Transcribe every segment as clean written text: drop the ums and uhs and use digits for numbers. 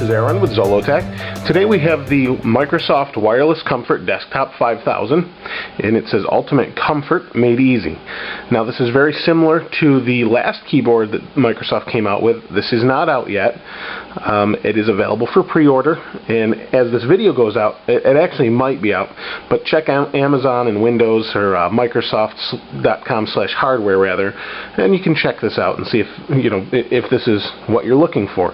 is Aaron with Zollotech. Today we have the Microsoft Wireless Comfort Desktop 5000, and it says Ultimate Comfort Made Easy. Now this is very similar to the last keyboard that Microsoft came out with. This is not out yet. It is available for pre-order, and as this video goes out, it actually might be out, but check out Amazon and Windows or Microsoft.com/hardware rather, and you can check this out and see if this is what you're looking for.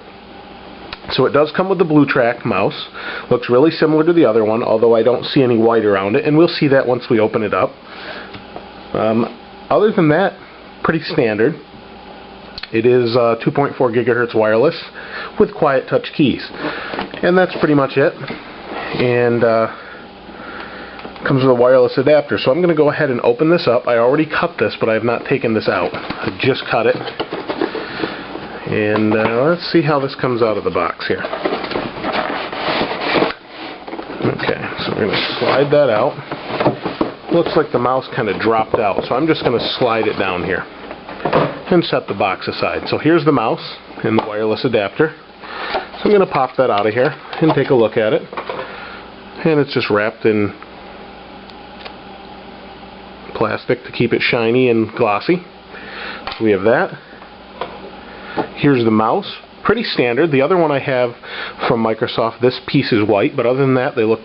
So it does come with the blue track mouse. Looks really similar to the other one, although I don't see any white around it, and we'll see that once we open it up. Other than that, pretty standard. It is 2.4 gigahertz wireless with quiet touch keys. And that's pretty much it. And comes with a wireless adapter. So I'm going to go ahead and open this up. I already cut this, but I have not taken this out. I just cut it. And let's see how this comes out of the box here. Okay, so we're going to slide that out. Looks like the mouse kind of dropped out, so I'm just going to slide it down here and set the box aside. So here's the mouse and the wireless adapter. So I'm going to pop that out of here and take a look at it. And it's just wrapped in plastic to keep it shiny and glossy. So we have that. Here's the mouse. Pretty standard. The other one I have from Microsoft, this piece is white, but other than that they look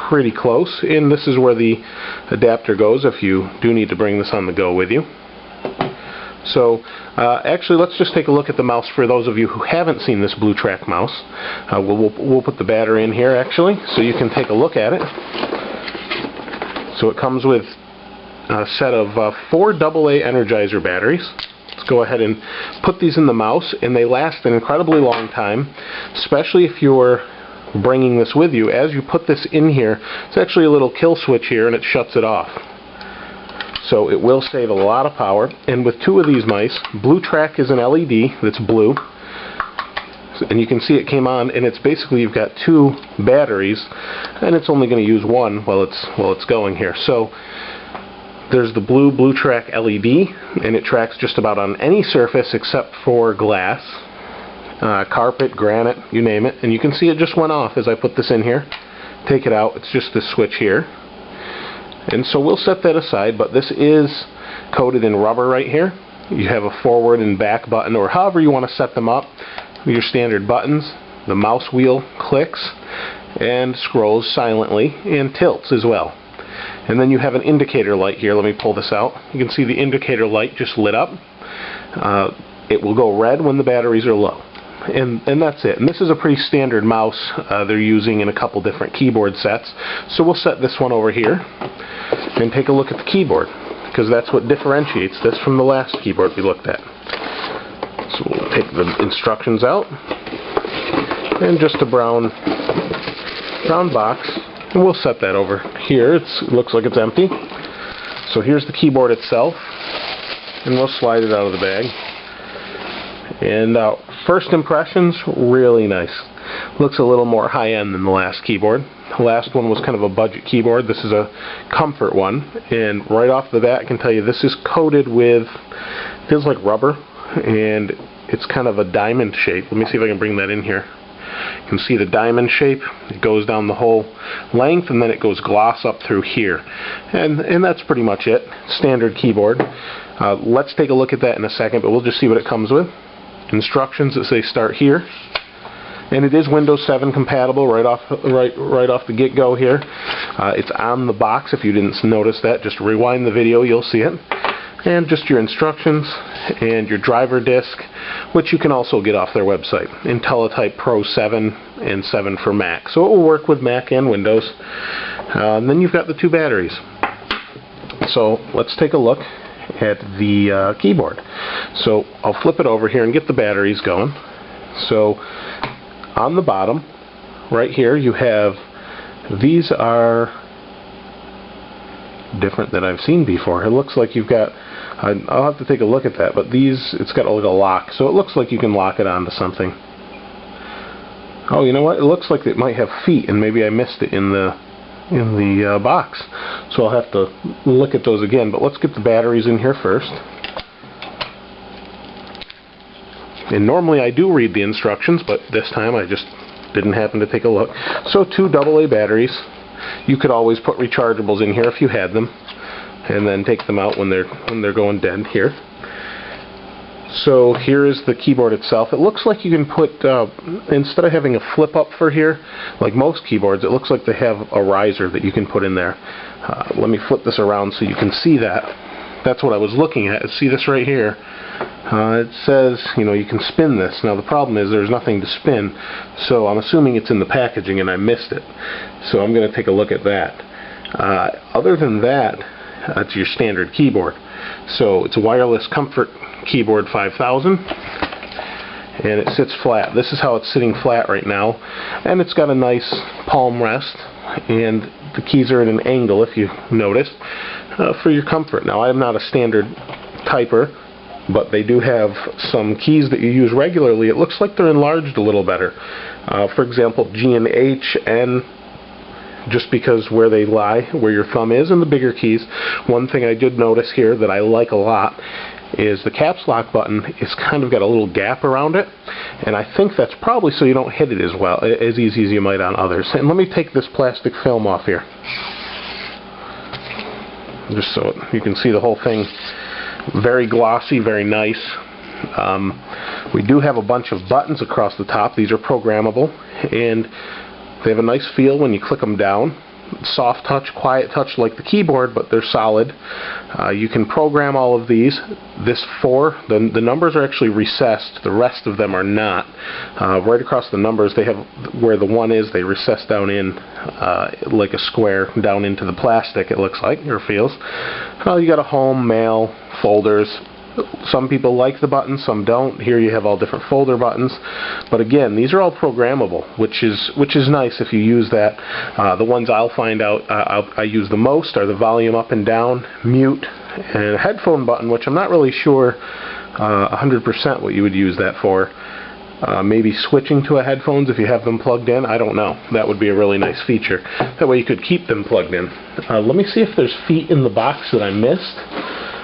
pretty close. And this is where the adapter goes if you do need to bring this on the go with you. So actually let's just take a look at the mouse for those of you who haven't seen this blue track mouse. We'll put the battery in here actually so you can take a look at it. So it comes with a set of 4 AA Energizer batteries. Let's go ahead and put these in the mouse, and they last an incredibly long time, especially if you're bringing this with you. As you put this in here, it's actually a little kill switch here and it shuts it off. So it will save a lot of power. And with 2 of these mice, blue track is an LED that's blue, and you can see it came on, and it's basically you've got 2 batteries and it's only going to use one while it's going here. So there's the blue track LED, and it tracks just about on any surface except for glass, carpet, granite, you name it. And you can see it just went off as I put this in here. Take it out, it's just this switch here. And so we'll set that aside, but this is coated in rubber right here. You have a forward and back button, or however you want to set them up. Your standard buttons. The mouse wheel clicks and scrolls silently and tilts as well. And then you have an indicator light here. Let me pull this out. You can see the indicator light just lit up. It will go red when the batteries are low. And that's it. And this is a pretty standard mouse they're using in a couple different keyboard sets. So we'll set this one over here and take a look at the keyboard, because that's what differentiates this from the last keyboard we looked at. So we'll take the instructions out, and just a brown box. And we'll set that over here. It looks like it's empty. So here's the keyboard itself, and we'll slide it out of the bag. And first impressions, really nice. Looks a little more high-end than the last keyboard. The last one was kind of a budget keyboard. This is a comfort one, and right off the bat I can tell you this is coated with, feels like rubber, and it's kind of a diamond shape. Let me see if I can bring that in here. You can see the diamond shape. It goes down the whole length, and then it goes gloss up through here. And that's pretty much it. Standard keyboard. Let's take a look at that in a second, but we'll just see what it comes with. Instructions that say start here. And it is Windows 7 compatible right off the get-go here. It's on the box if you didn't notice that. Just rewind the video, you'll see it. And just your instructions and your driver disk, which you can also get off their website. IntelliType Pro 7 and 7 for Mac. So it will work with Mac and Windows. And then you've got the 2 batteries. So let's take a look at the keyboard. So I'll flip it over here and get the batteries going. So on the bottom, right here, you have, these are different than I've seen before. It looks like you've got, I'll have to take a look at that, but these, it's got a little lock, so it looks like you can lock it onto something. Oh, you know what? It looks like it might have feet, and maybe I missed it in the box. So I'll have to look at those again, but let's get the batteries in here first. And normally I do read the instructions, but this time I just didn't happen to take a look. So 2 AA batteries. You could always put rechargeables in here if you had them, and then take them out when they're going dead here. So here is the keyboard itself. It looks like you can put, instead of having a flip up for here, like most keyboards, it looks like they have a riser that you can put in there. Let me flip this around so you can see that. That's what I was looking at. See this right here? It says, you know, you can spin this. Now the problem is there's nothing to spin, so I'm assuming it's in the packaging and I missed it. So I'm going to take a look at that. Other than that, it's your standard keyboard. So it's a wireless comfort keyboard 5000, and it sits flat. This is how it's sitting flat right now, and it's got a nice palm rest, and the keys are at an angle, if you notice, for your comfort. Now I'm not a standard typer, but they do have some keys that you use regularly. It looks like they're enlarged a little better. For example, G and H, N, just because where they lie, where your thumb is, and the bigger keys. One thing I did notice here that I like a lot is the caps lock button is kind of got a little gap around it, and I think that's probably so you don't hit it as easy as you might on others. And let me take this plastic film off here, just so you can see the whole thing. Very glossy, very nice. We do have a bunch of buttons across the top. These are programmable, and they have a nice feel when you click them down. Soft touch, quiet touch like the keyboard, but they're solid. You can program all of these. This 4, the numbers are actually recessed. The rest of them are not. Right across the numbers, they have where the 1 is, they recess down in like a square down into the plastic, it looks like, or feels. You got a home, mail, folders. Some people like the buttons, some don't. Here you have all different folder buttons, but again, these are all programmable, which is nice if you use that. The ones I'll find out I use the most are the volume up and down, mute, and a headphone button, which I'm not really sure 100% what you would use that for. Maybe switching to a headphones if you have them plugged in. I don't know. That would be a really nice feature. That way you could keep them plugged in. Let me see if there's feet in the box that I missed.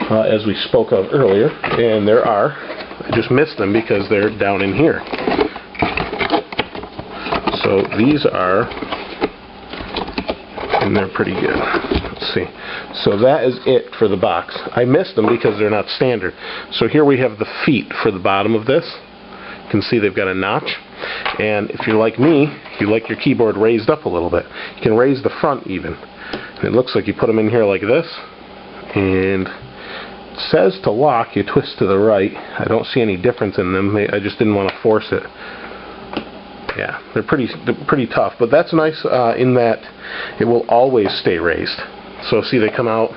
As we spoke of earlier, and there are. I just missed them because they're down in here. So these are, and they're pretty good. Let's see. So that is it for the box. I missed them because they're not standard. So here we have the feet for the bottom of this. You can see they've got a notch, and if you're like me, you like your keyboard raised up a little bit. You can raise the front even. And it looks like you put them in here like this, and it says to lock, you twist to the right. I don't see any difference in them. I just didn't want to force it. Yeah, they're pretty tough, but that's nice in that it will always stay raised. So see, they come out.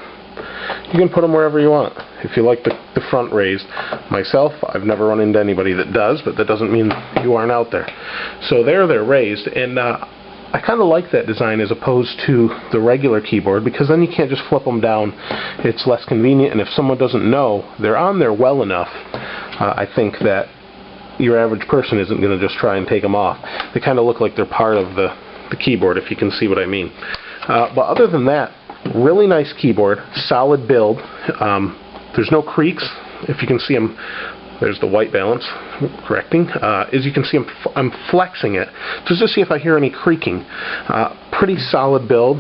You can put them wherever you want. If you like the front raised. Myself, I've never run into anybody that does, but that doesn't mean you aren't out there. So they're raised, and I kind of like that design as opposed to the regular keyboard, because then you can't just flip them down. It's less convenient, and if someone doesn't know, they're on there well enough, I think that your average person isn't going to just try and take them off. They kind of look like they're part of the keyboard, if you can see what I mean. But other than that, really nice keyboard, solid build. There's no creaks. If you can see them, there's the white balance, correcting. As you can see, I'm flexing it just to see if I hear any creaking. Pretty solid build.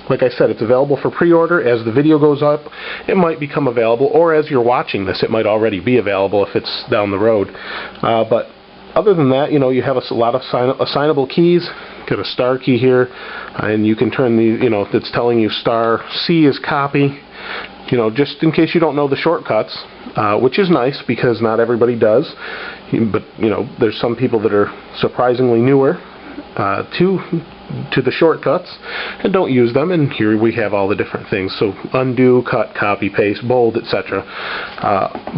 Like I said, it's available for pre-order. As the video goes up, it might become available, or as you're watching this, it might already be available if it's down the road. But other than that, you know, you have a lot of assignable keys. Got a star key here, and you can turn the, you know, it's telling you star. C is copy. You know, just in case you don't know the shortcuts, which is nice because not everybody does. But you know, there's some people that are surprisingly newer to the shortcuts and don't use them. And here we have all the different things. So undo, cut, copy, paste, bold, etc.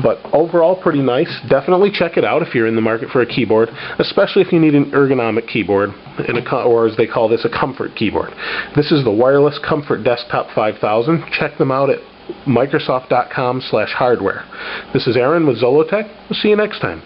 But overall, pretty nice. Definitely check it out if you're in the market for a keyboard, especially if you need an ergonomic keyboard, or as they call this, a comfort keyboard. This is the Wireless Comfort Desktop 5000. Check them out at Microsoft.com/hardware. This is Aaron with Zollotech. We'll see you next time.